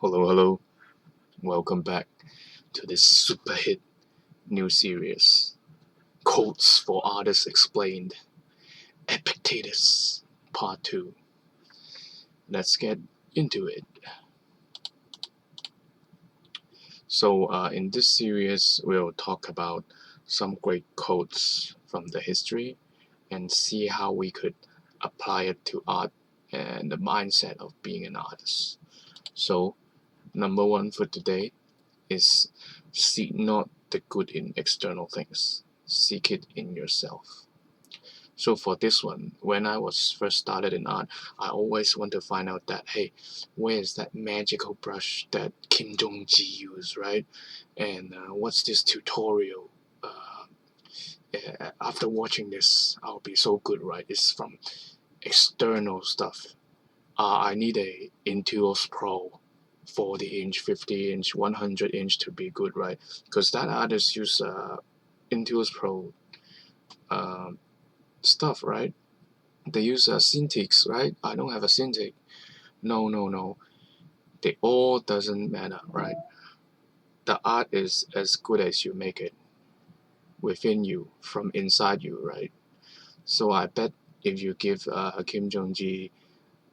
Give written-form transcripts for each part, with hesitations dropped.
Hello. Welcome back to this super hit new series, Quotes for Artists Explained, Epictetus, Part 2. Let's get into it. In this series, we'll talk about some great quotes from the history and see how we could apply it to art and the mindset of being an artist. So, number one for today is seek not the good in external things, seek it in yourself. So for this one, when I was first started in art, I always want to find out that, hey, where is that magical brush that Kim Jong-ji used, right? And what's this tutorial? After watching this, I'll be so good, right? It's from external stuff. I need a intuos Pro 40-inch, 50-inch, 100-inch to be good, right? Because that artist use intuos Pro stuff, right? They use Cintiqs, right? I don't have a Cintiq. No. They all doesn't matter, right? The art is as good as you make it within you, from inside you, right? So I bet if you give Kim Jong-ji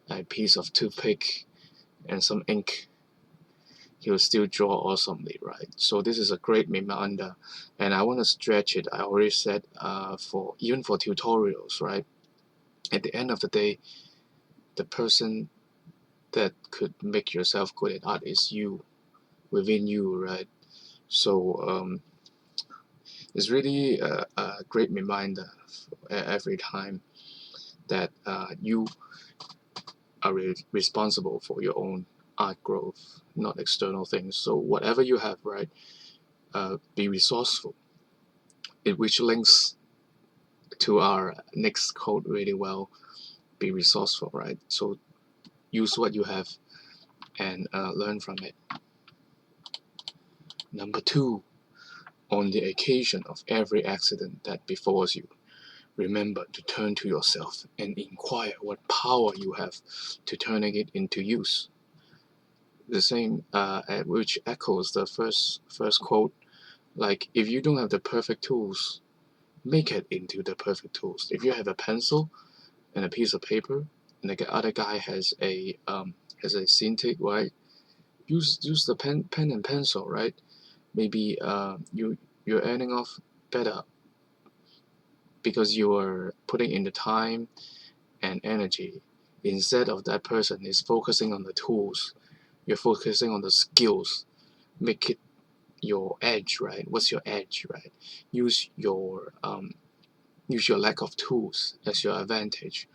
a piece of toothpick and some ink, he'll still draw awesomely, right? So this is a great reminder, and I want to stretch it. I already said for even for tutorials, right? At the end of the day, the person that could make yourself good at art is you, within you, right? So it's really a great reminder every time that you are responsible for your own art growth, not external things. So whatever you have, right, be resourceful. Which links to our next quote really well. Be resourceful, right? So use what you have and learn from it. Number two, on the occasion of every accident that befalls you, remember to turn to yourself and inquire what power you have to turning it into use. The same, which echoes the first quote. Like, if you don't have the perfect tools, make it into the perfect tools. If you have a pencil and a piece of paper, and the other guy has a Cintiq, right? Use the pen and pencil, right? Maybe you're ending off better because you are putting in the time and energy instead of that person is focusing on the tools. You're focusing on the skills. Make it your edge, right? What's your edge, right? Use your lack of tools as your advantage.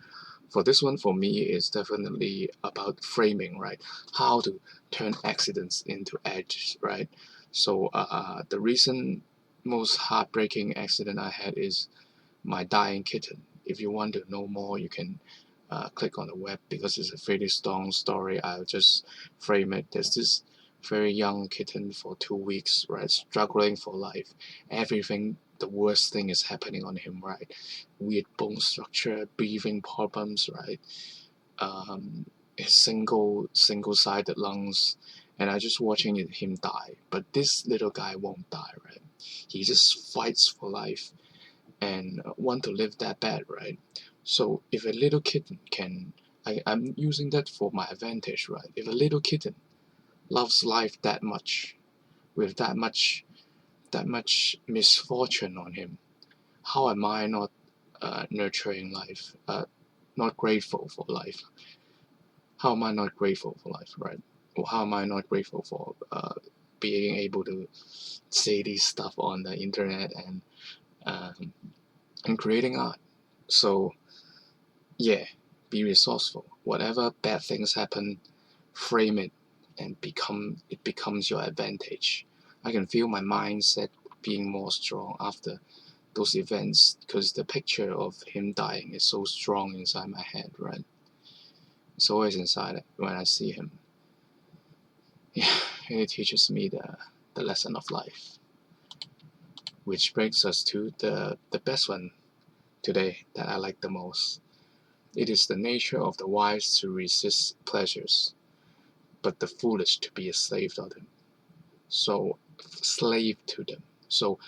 For this one, for me, is definitely about framing, right? How to turn accidents into edges, right? So the recent most heartbreaking accident I had is my dying kitten. If you want to know more, you can click on the web because it's a pretty strong story. I'll just frame it. There's this very young kitten for 2 weeks, right, struggling for life. Everything, the worst thing is happening on him, right? Weird bone structure, breathing problems, right? His single-sided lungs, and I just watching him die. But this little guy won't die, right? He just fights for life and want to live that bad, right? So if a little kitten can, I'm using that for my advantage, right? If a little kitten loves life that much, with that much misfortune on him, how am I not nurturing life, not grateful for life? How am I not grateful for life, right? Or how am I not grateful for being able to say these stuff on the internet um, and creating art? So yeah, be resourceful. Whatever bad things happen, frame it and it becomes your advantage. I can feel my mindset being more strong after those events because the picture of him dying is so strong inside my head, right? It's always inside when I see him. Yeah, it teaches me the lesson of life. Which brings us to the best one today that I like the most. It is the nature of the wise to resist pleasures, but the foolish to be a slave to them. So slave to them. So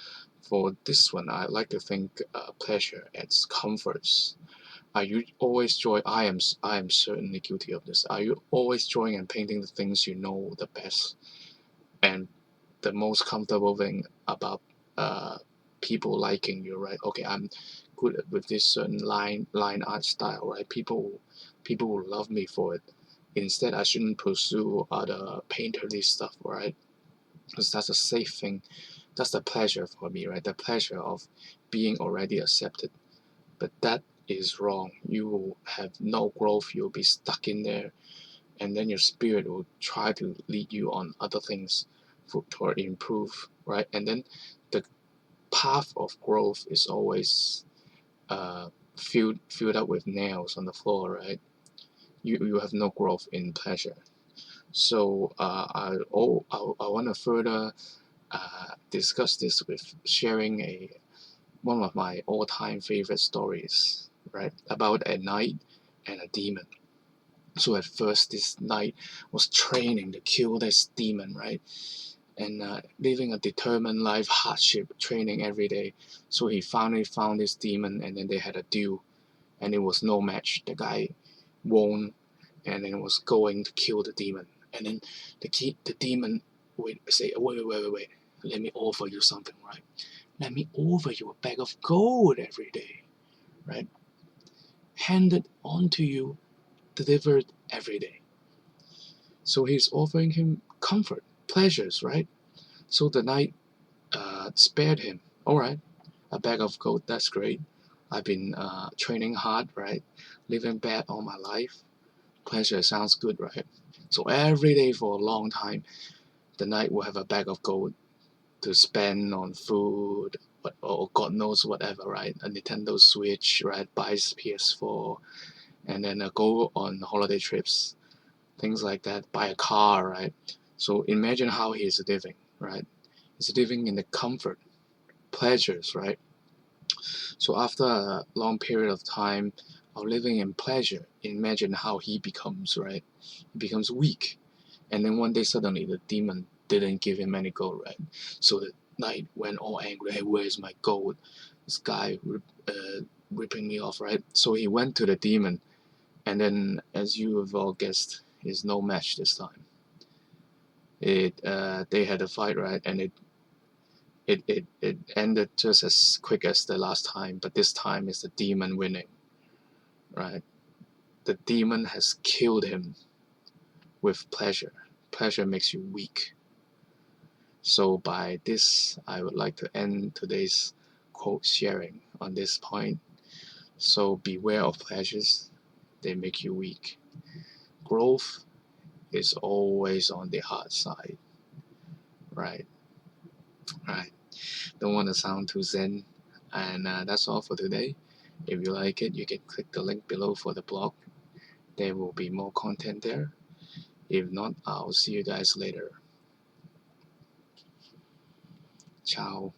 for this one, I like to think pleasure as comforts. Are you always joy? I am certainly guilty of this. Are you always drawing and painting the things you know the best and the most comfortable thing about people liking you, right? Okay, I'm good with this certain line art style, right? People will love me for it. Instead, I shouldn't pursue other painterly stuff, right? Because that's a safe thing. That's the pleasure for me, right? The pleasure of being already accepted. But that is wrong. You will have no growth. You'll be stuck in there, and then your spirit will try to lead you on other things to improve, right? And then the path of growth is always filled up with nails on the floor, right? You have no growth in pleasure. So I want to further discuss this with sharing one of my all-time favorite stories, right? About a knight and a demon. So at first, this knight was training to kill this demon, right? And living a determined life, hardship, training every day. So he finally found this demon, and then they had a duel, and it was no match. The guy won, and then was going to kill the demon, and then the demon would say, wait, let me offer you something, right? Let me offer you a bag of gold every day, right? Handed on to you, delivered every day. So he's offering him comfort, pleasures, right? So the knight spared him. All right, a bag of gold, that's great. I've been training hard, right? Living bad all my life. Pleasure sounds good, right? So every day for a long time, the knight will have a bag of gold to spend on food, or God knows whatever, right? A Nintendo Switch, right? Buys PS4, and then go on holiday trips, things like that. Buy a car, right? So imagine how he's living, right? He's living in the comfort, pleasures, right? So after a long period of time of living in pleasure, imagine how he becomes, right? He becomes weak. And then one day suddenly the demon didn't give him any gold, right? So the knight went all angry. Hey, where's my gold? This guy ripping me off, right? So he went to the demon, and then, as you have all guessed, is no match this time. They had a fight, right? And it ended just as quick as the last time, but this time it's the demon winning, right? The demon has killed him with pleasure. Pleasure makes you weak. So by this, I would like to end today's quote sharing on this point. So beware of pleasures, they make you weak. Growth is always on the hard side, right? Right. Don't want to sound too zen. And that's all for today. If you like it, you can click the link below for the blog. There will be more content there. If not, I'll see you guys later. Ciao.